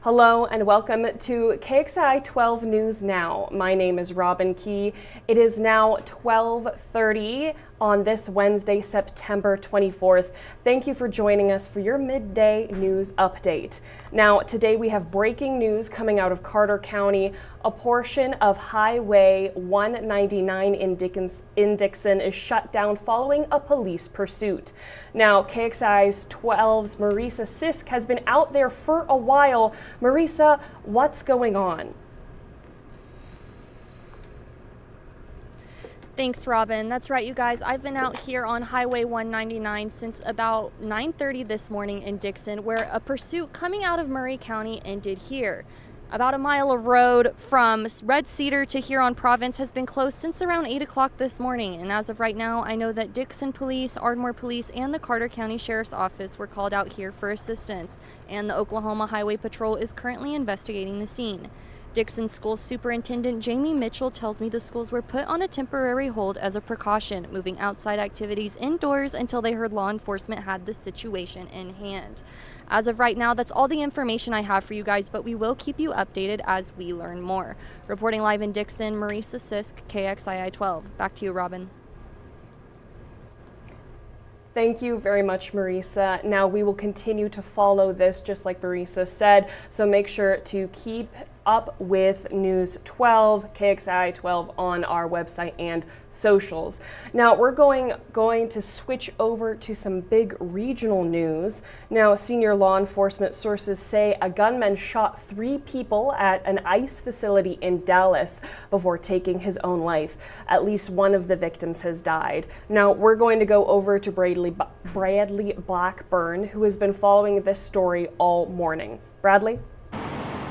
Hello and welcome to KXII 12 News Now. My name is Robin Key. It is now 12:30 on this Wednesday, September 24th. Thank you for joining us for your midday news update. Now, today we have breaking news coming out of Carter County. A portion of Highway 199 in Dixon is shut down following a police pursuit. Now, KXI's 12's Marisa Sisk has been out there for a while. Marisa, what's going on? Thanks, Robin. That's right, you guys. I've been out here on Highway 199 since about 9:30 this morning in Dixon, where a pursuit coming out of Murray County ended here. About a mile of road from Red Cedar to Huron Province has been closed since around 8 o'clock this morning. And as of right now, I know that Dixon Police, Ardmore Police, and the Carter County Sheriff's Office were called out here for assistance. And the Oklahoma Highway Patrol is currently investigating the scene. Dixon School Superintendent Jamie Mitchell tells me the schools were put on a temporary hold as a precaution, moving outside activities indoors until they heard law enforcement had the situation in hand. As of right now, that's all the information I have for you guys, but we will keep you updated as we learn more. Reporting live in Dixon, Marisa Sisk, KXII 12. Back to you, Robin. Thank you very much, Marisa. Now, we will continue to follow this, just like Marisa said, so make sure to keep up with News 12, KXII 12 on our website and socials. Now, we're going to switch over to some big regional news. Now, senior law enforcement sources say a gunman shot 3 people at an ICE facility in Dallas before taking his own life. At least one of the victims has died. Now, we're going to go over to Bradley Blackburn, who has been following this story all morning. Bradley?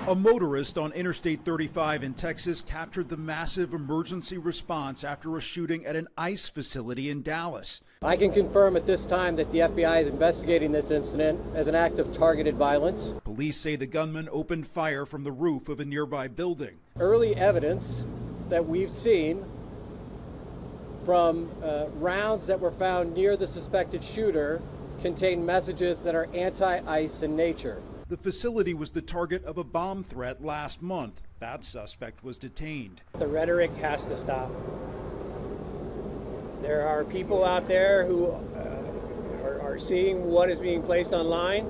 A motorist on Interstate 35 in Texas captured the massive emergency response after a shooting at an ICE facility in Dallas. I can confirm at this time that the FBI is investigating this incident as an act of targeted violence. Police say the gunman opened fire from the roof of a nearby building. Early evidence that we've seen from rounds that were found near the suspected shooter contain messages that are anti-ICE in nature. The facility was the target of a bomb threat last month. That suspect was detained. The rhetoric has to stop. There are people out there who are seeing what is being placed online,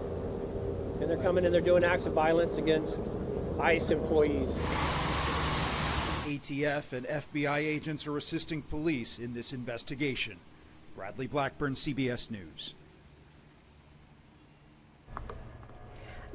and they're coming and they're doing acts of violence against ICE employees. ATF and FBI agents are assisting police in this investigation. Bradley Blackburn, CBS News.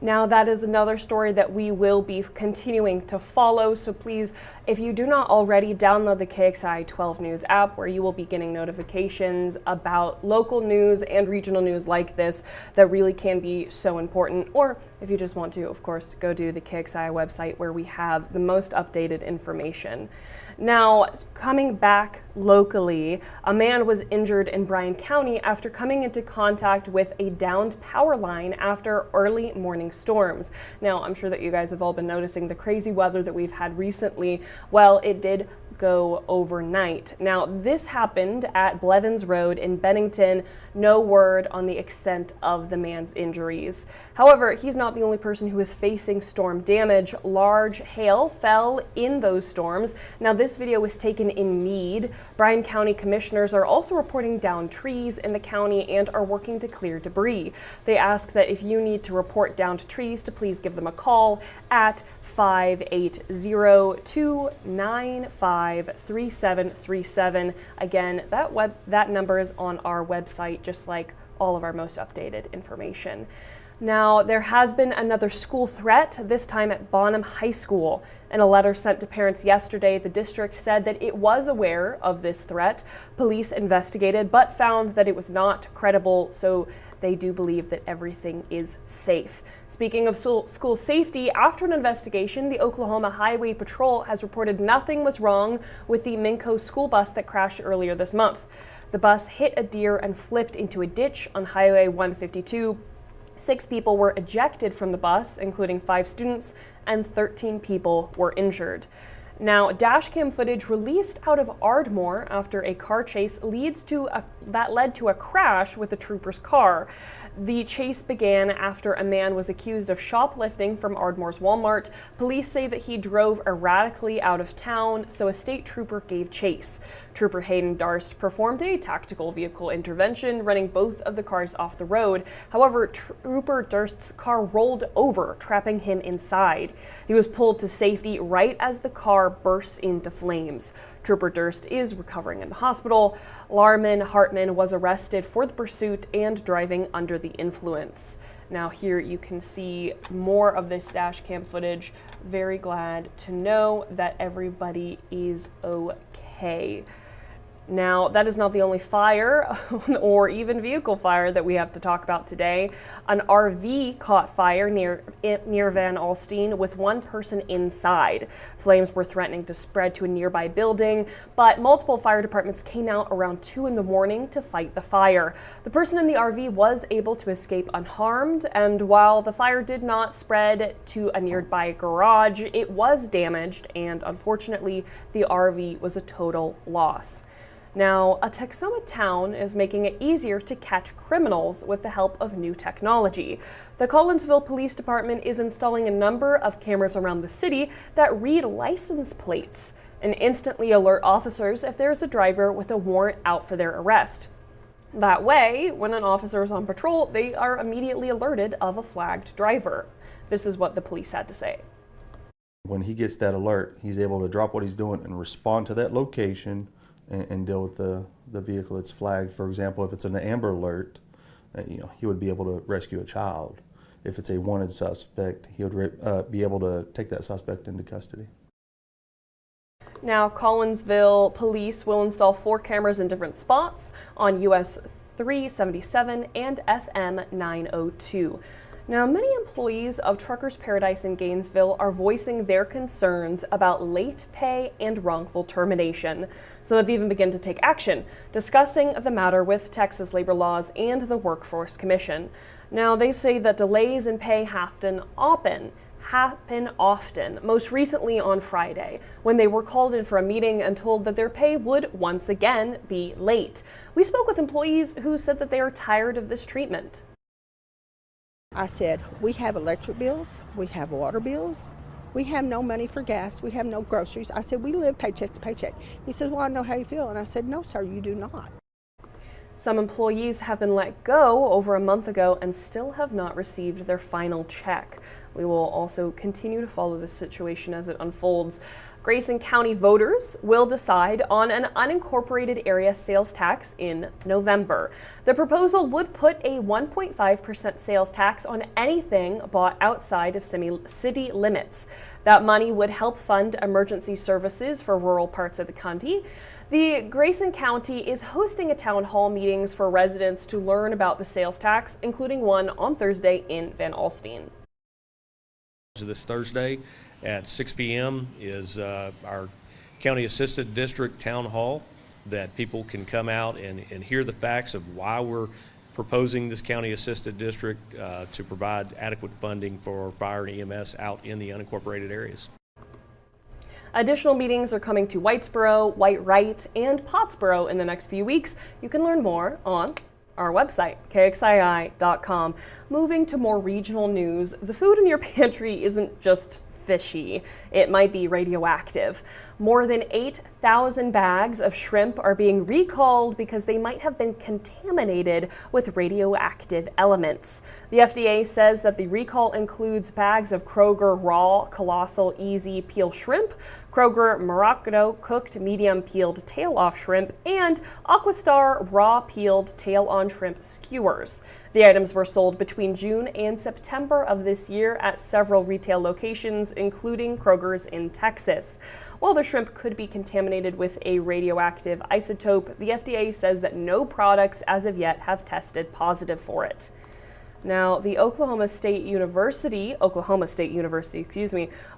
Now, that is another story that we will be continuing to follow, so please, if you do not already, download the KXII 12 News app, where you will be getting notifications about local news and regional news like this that really can be so important. Or if you just want to, of course, go to the KXII website, where we have the most updated information. Now, coming back locally, a man was injured in Bryan County after coming into contact with a downed power line after early morning storms. Now, I'm sure that you guys have all been noticing the crazy weather that we've had recently. Well, it did go overnight. Now, this happened at Blevins Road in Bennington. No word on the extent of the man's injuries. However, he's not the only person who is facing storm damage. Large hail fell in those storms. Now, this video was taken in Meade. Bryan County commissioners are also reporting downed trees in the county and are working to clear debris. They ask that if you need to report downed trees, to please give them a call at 580-295-3737. Again, that number is on our website, just like all of our most updated information. Now, there has been another school threat, this time at Bonham High School. In a letter sent to parents yesterday, the district said that it was aware of this threat. Police investigated, but found that it was not credible, so they do believe that everything is safe. Speaking of school safety, after an investigation, the Oklahoma Highway Patrol has reported nothing was wrong with the Minco school bus that crashed earlier this month. The bus hit a deer and flipped into a ditch on Highway 152. 6 people were ejected from the bus, including 5 students, and 13 people were injured. Now, dashcam footage released out of Ardmore after a car chase that led to a crash with a trooper's car. The chase began after a man was accused of shoplifting from Ardmore's Walmart. Police say that he drove erratically out of town, so a state trooper gave chase. Trooper Hayden Darst performed a tactical vehicle intervention, running both of the cars off the road. However, Trooper Darst's car rolled over, trapping him inside. He was pulled to safety right as the car burst into flames. Trooper Durst is recovering in the hospital. Larman Hartman was arrested for the pursuit and driving under the influence. Now here you can see more of this dash cam footage. Very glad to know that everybody is okay. Now, that is not the only fire or even vehicle fire that we have to talk about today. An RV caught fire near Van Alstyne with one person inside. Flames were threatening to spread to a nearby building, but multiple fire departments came out around 2 in the morning to fight the fire. The person in the RV was able to escape unharmed, and while the fire did not spread to a nearby garage, it was damaged, and unfortunately, the RV was a total loss. Now, a Texoma town is making it easier to catch criminals with the help of new technology. The Collinsville Police Department is installing a number of cameras around the city that read license plates and instantly alert officers if there is a driver with a warrant out for their arrest. That way, when an officer is on patrol, they are immediately alerted of a flagged driver. This is what the police had to say. When he gets that alert, he's able to drop what he's doing and respond to that location and deal with the vehicle that's flagged. For example, if it's an Amber Alert, he would be able to rescue a child. If it's a wanted suspect, he would be able to take that suspect into custody. Now, Collinsville police will install 4 cameras in different spots on US 377 and FM 902. Now, many employees of Truckers Paradise in Gainesville are voicing their concerns about late pay and wrongful termination. Some have even begun to take action, discussing the matter with Texas labor laws and the Workforce Commission. Now, they say that delays in pay happen often, most recently on Friday, when they were called in for a meeting and told that their pay would once again be late. We spoke with employees who said that they are tired of this treatment. I said, we have electric bills, we have water bills, we have no money for gas, we have no groceries. I said, we live paycheck to paycheck. He said, well, I know how you feel. And I said, no, sir, you do not. Some employees have been let go over a month ago and still have not received their final check. We will also continue to follow this situation as it unfolds. Grayson County voters will decide on an unincorporated area sales tax in November. The proposal would put a 1.5% sales tax on anything bought outside of city limits. That money would help fund emergency services for rural parts of the county. The Grayson County is hosting a town hall meetings for residents to learn about the sales tax, including one on Thursday in Van Alstyne. This Thursday at 6 p.m. is our County Assisted District Town Hall that people can come out and hear the facts of why we're proposing this County Assisted District to provide adequate funding for fire and EMS out in the unincorporated areas. Additional meetings are coming to Whitesboro, White-Wright, and Pottsboro in the next few weeks. You can learn more on our website, KXII.com. Moving to more regional news, the food in your pantry isn't just fishy. It might be radioactive. More than 8,000 bags of shrimp are being recalled because they might have been contaminated with radioactive elements. The FDA says that the recall includes bags of Kroger raw, colossal, easy peel shrimp, Kroger Morocco cooked medium peeled tail-off shrimp, and Aquastar raw peeled tail-on shrimp skewers. The items were sold between June and September of this year at several retail locations, including Kroger's in Texas. While the shrimp could be contaminated with a radioactive isotope, the FDA says that no products as of yet have tested positive for it. Now, the Oklahoma State University,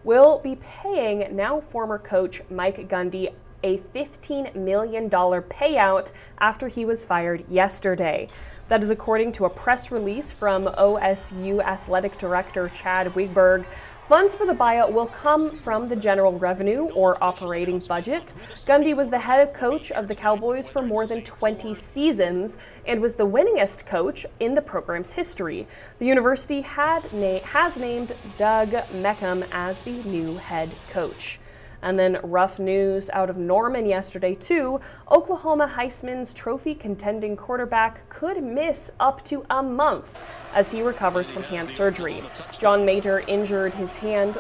will be paying now former coach Mike Gundy a $15 million payout after he was fired yesterday. That is according to a press release from OSU Athletic Director Chad Wigberg. Funds for the buyout will come from the general revenue or operating budget. Gundy was the head coach of the Cowboys for more than 20 seasons and was the winningest coach in the program's history. The university has named Doug Meckham as the new head coach. And then rough news out of Norman yesterday, too. Oklahoma Heisman's trophy contending quarterback could miss up to a month as he recovers from hand surgery. John Mater injured his hand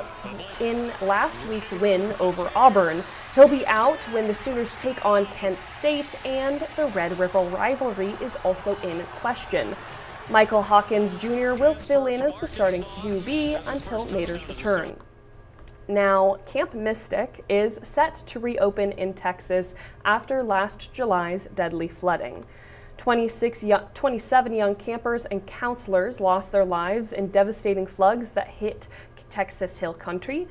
in last week's win over Auburn. He'll be out when the Sooners take on Kent State, and the Red River rivalry is also in question. Michael Hawkins Jr. will fill in as the starting QB until Mater's return. Now, Camp Mystic is set to reopen in Texas after last July's deadly flooding. 27 young campers and counselors lost their lives in devastating floods that hit Texas Hill Country.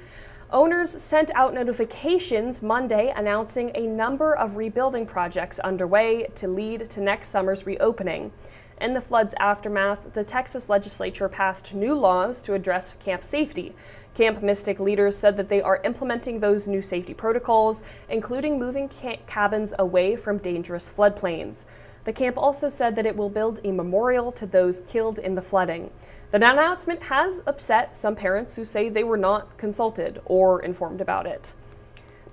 Owners sent out notifications Monday announcing a number of rebuilding projects underway to lead to next summer's reopening. In the flood's aftermath, the Texas legislature passed new laws to address camp safety. Camp Mystic leaders said that they are implementing those new safety protocols, including moving cabins away from dangerous floodplains. The camp also said that it will build a memorial to those killed in the flooding. The announcement has upset some parents who say they were not consulted or informed about it.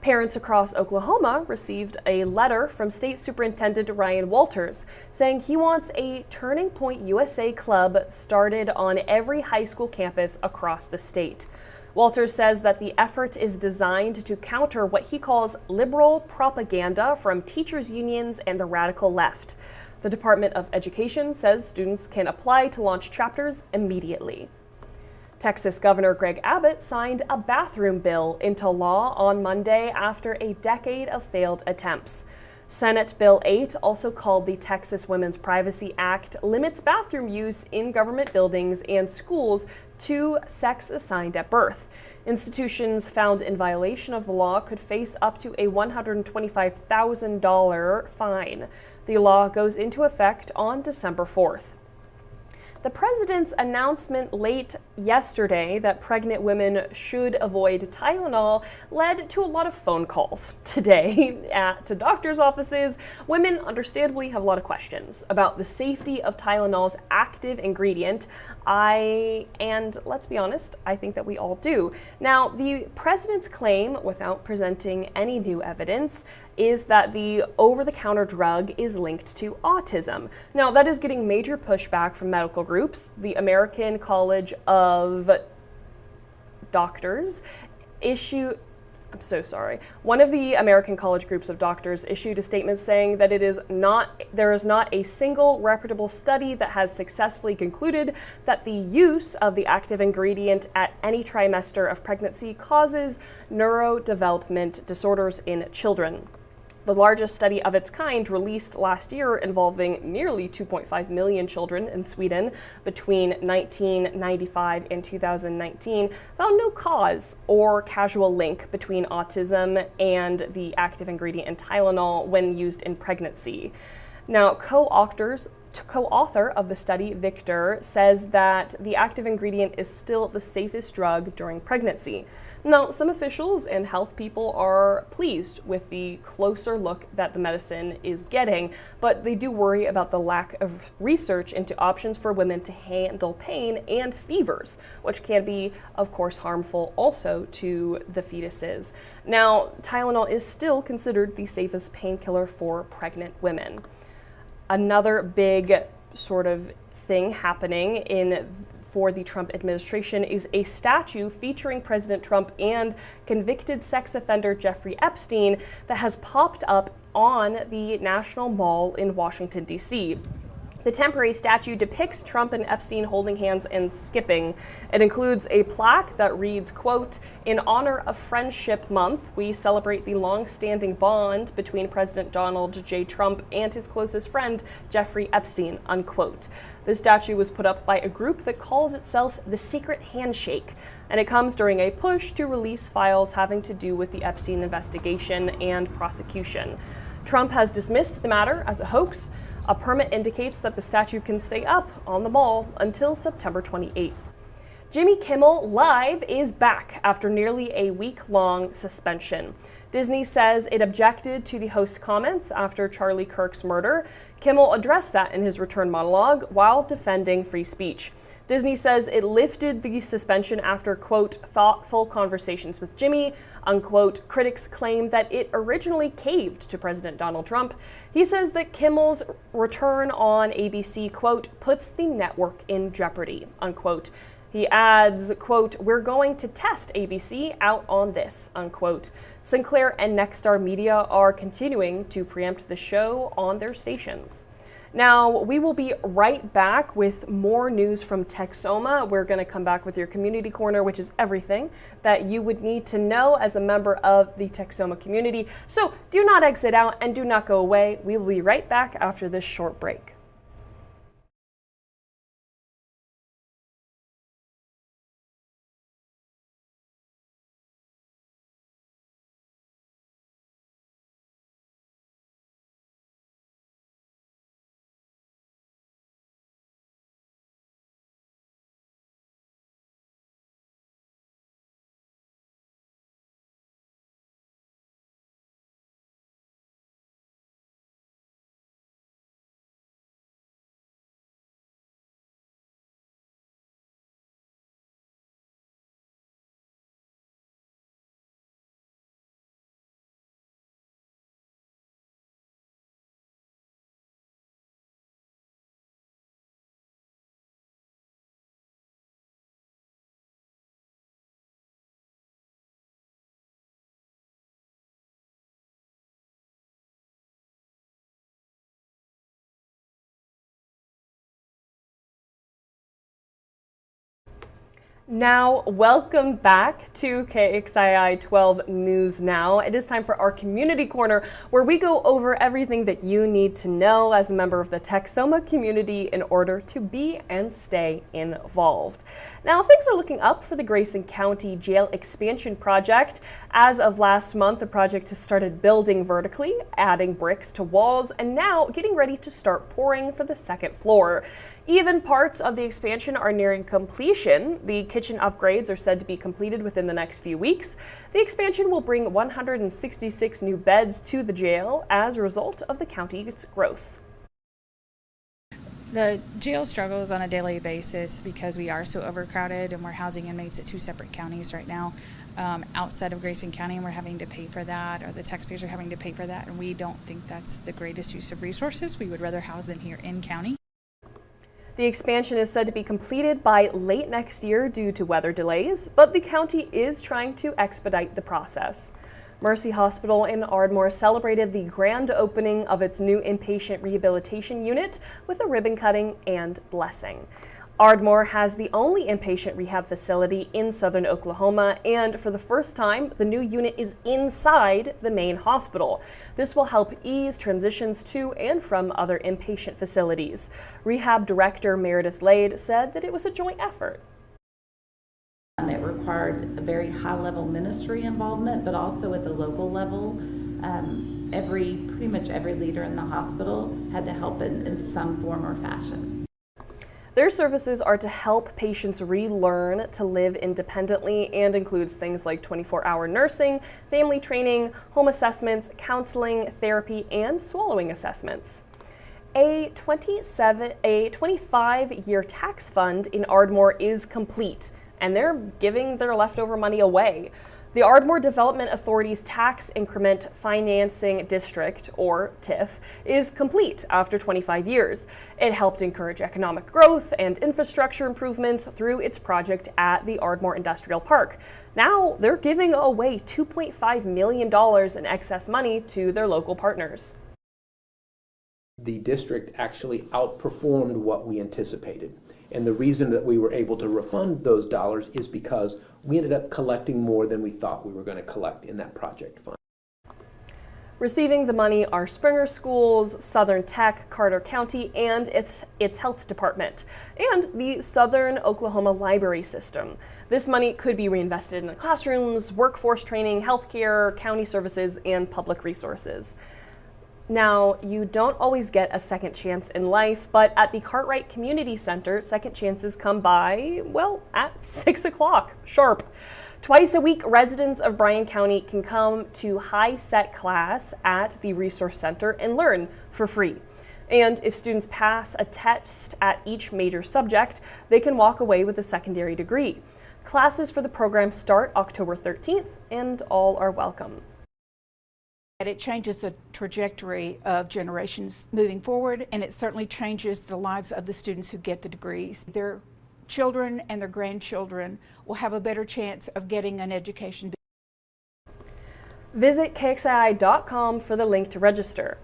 Parents across Oklahoma received a letter from State Superintendent Ryan Walters saying he wants a Turning Point USA Club started on every high school campus across the state. Walters says that the effort is designed to counter what he calls liberal propaganda from teachers' unions and the radical left. The Department of Education says students can apply to launch chapters immediately. Texas Governor Greg Abbott signed a bathroom bill into law on Monday after a decade of failed attempts. Senate Bill 8, also called the Texas Women's Privacy Act, limits bathroom use in government buildings and schools to sex assigned at birth. Institutions found in violation of the law could face up to a $125,000 fine. The law goes into effect on December 4th. The president's announcement late yesterday that pregnant women should avoid Tylenol led to a lot of phone calls today to doctors' offices. Women understandably have a lot of questions about the safety of Tylenol's active ingredient. And let's be honest, I think that we all do. Now, the president's claim, without presenting any new evidence, is that the over-the-counter drug is linked to autism. Now, that is getting major pushback from medical groups. The American College of Doctors One of the American College Groups of Doctors issued a statement saying that there is not a single reputable study that has successfully concluded that the use of the active ingredient at any trimester of pregnancy causes neurodevelopment disorders in children. The largest study of its kind, released last year involving nearly 2.5 million children in Sweden between 1995 and 2019, found no cause or causal link between autism and the active ingredient in Tylenol when used in pregnancy. Now, co-author of the study, Victor, says that the active ingredient is still the safest drug during pregnancy. Now, some officials and health people are pleased with the closer look that the medicine is getting, but they do worry about the lack of research into options for women to handle pain and fevers, which can be, of course, harmful also to the fetuses. Now, Tylenol is still considered the safest painkiller for pregnant women. Another big sort of thing happening for the Trump administration is a statue featuring President Trump and convicted sex offender Jeffrey Epstein that has popped up on the National Mall in Washington, D.C. The temporary statue depicts Trump and Epstein holding hands and skipping. It includes a plaque that reads, quote, "In honor of Friendship Month, we celebrate the long-standing bond between President Donald J. Trump and his closest friend, Jeffrey Epstein," unquote. The statue was put up by a group that calls itself the Secret Handshake, and it comes during a push to release files having to do with the Epstein investigation and prosecution. Trump has dismissed the matter as a hoax. A permit indicates that the statue can stay up on the mall until September 28th. Jimmy Kimmel Live is back after nearly a week-long suspension. Disney says it objected to the host comments after Charlie Kirk's murder. Kimmel addressed that in his return monologue while defending free speech. Disney says it lifted the suspension after, quote, thoughtful conversations with Jimmy, unquote. Critics claim that it originally caved to President Donald Trump. He says that Kimmel's return on ABC, quote, puts the network in jeopardy, unquote. He adds, quote, we're going to test ABC out on this, unquote. Sinclair and Nexstar Media are continuing to preempt the show on their stations. Now, we will be right back with more news from Texoma. We're going to come back with your community corner, which is everything that you would need to know as a member of the Texoma community. So do not exit out and do not go away. We will be right back after this short break. Now, welcome back to KXII 12 News Now. It is time for our community corner, where we go over everything that you need to know as a member of the Texoma community in order to be and stay involved. Now, things are looking up for the Grayson County Jail Expansion Project. As of last month, the project has started building vertically, adding bricks to walls, and now getting ready to start pouring for the second floor. Even parts of the expansion are nearing completion. The kitchen upgrades are said to be completed within the next few weeks. The expansion will bring 166 new beds to the jail as a result of the county's growth. The jail struggles on a daily basis because we are so overcrowded and we're housing inmates at two separate counties right now outside of Grayson County, and we're having to pay for that, or the taxpayers are having to pay for that, and we don't think that's the greatest use of resources. We would rather house them here in county. The expansion is said to be completed by late next year due to weather delays, but the county is trying to expedite the process. Mercy Hospital in Ardmore celebrated the grand opening of its new inpatient rehabilitation unit with a ribbon cutting and blessing. Ardmore has the only inpatient rehab facility in southern Oklahoma, and for the first time, the new unit is inside the main hospital. This will help ease transitions to and from other inpatient facilities. Rehab Director Meredith Lade said that it was a joint effort. It required a very high-level ministry involvement, but also at the local level. Pretty much every leader in the hospital had to help in some form or fashion. Their services are to help patients relearn to live independently and includes things like 24-hour nursing, family training, home assessments, counseling, therapy, and swallowing assessments. A 25-year tax fund in Ardmore is complete, and they're giving their leftover money away. The Ardmore Development Authority's Tax Increment Financing District, or TIF, is complete after 25 years. It helped encourage economic growth and infrastructure improvements through its project at the Ardmore Industrial Park. Now they're giving away $2.5 million in excess money to their local partners. The district actually outperformed what we anticipated. And the reason that we were able to refund those dollars is because we ended up collecting more than we thought we were going to collect in that project fund. Receiving the money are Springer Schools, Southern Tech, Carter County, and its health department, and the Southern Oklahoma Library System. This money could be reinvested in classrooms, workforce training, healthcare, county services, and public resources. Now, you don't always get a second chance in life, but at the Cartwright Community Center, second chances come by, well, at 6 o'clock sharp. Twice a week, residents of Bryan County can come to high set class at the Resource Center and learn for free. And if students pass a test at each major subject, they can walk away with a secondary degree. Classes for the program start October 13th, and all are welcome. It changes the trajectory of generations moving forward, and it certainly changes the lives of the students who get the degrees. Their children and their grandchildren will have a better chance of getting an education. Visit KXII.com for the link to register.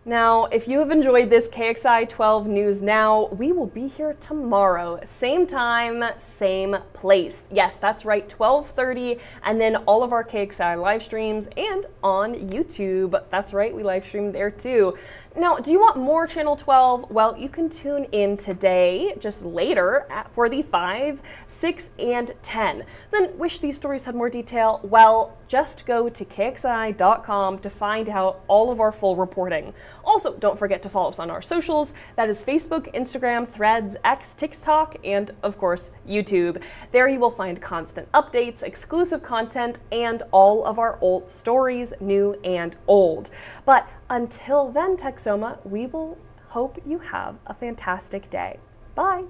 Now, if you have enjoyed this KXI 12 News Now, we will be here tomorrow, same time, same place. Yes, that's right, 12:30, and then all of our KXI live streams and on YouTube. That's right, we live stream there too. Now, do you want more Channel 12? Well, you can tune in today, just later, for the 5, 6, and 10. Then wish these stories had more detail? Well, just go to KXI.com to find out all of our full reporting. Also, don't forget to follow us on our socials. That is Facebook, Instagram, Threads, X, TikTok, and of course, YouTube. There you will find constant updates, exclusive content, and all of our old stories, new and old. But until then, Texoma, we will hope you have a fantastic day. Bye.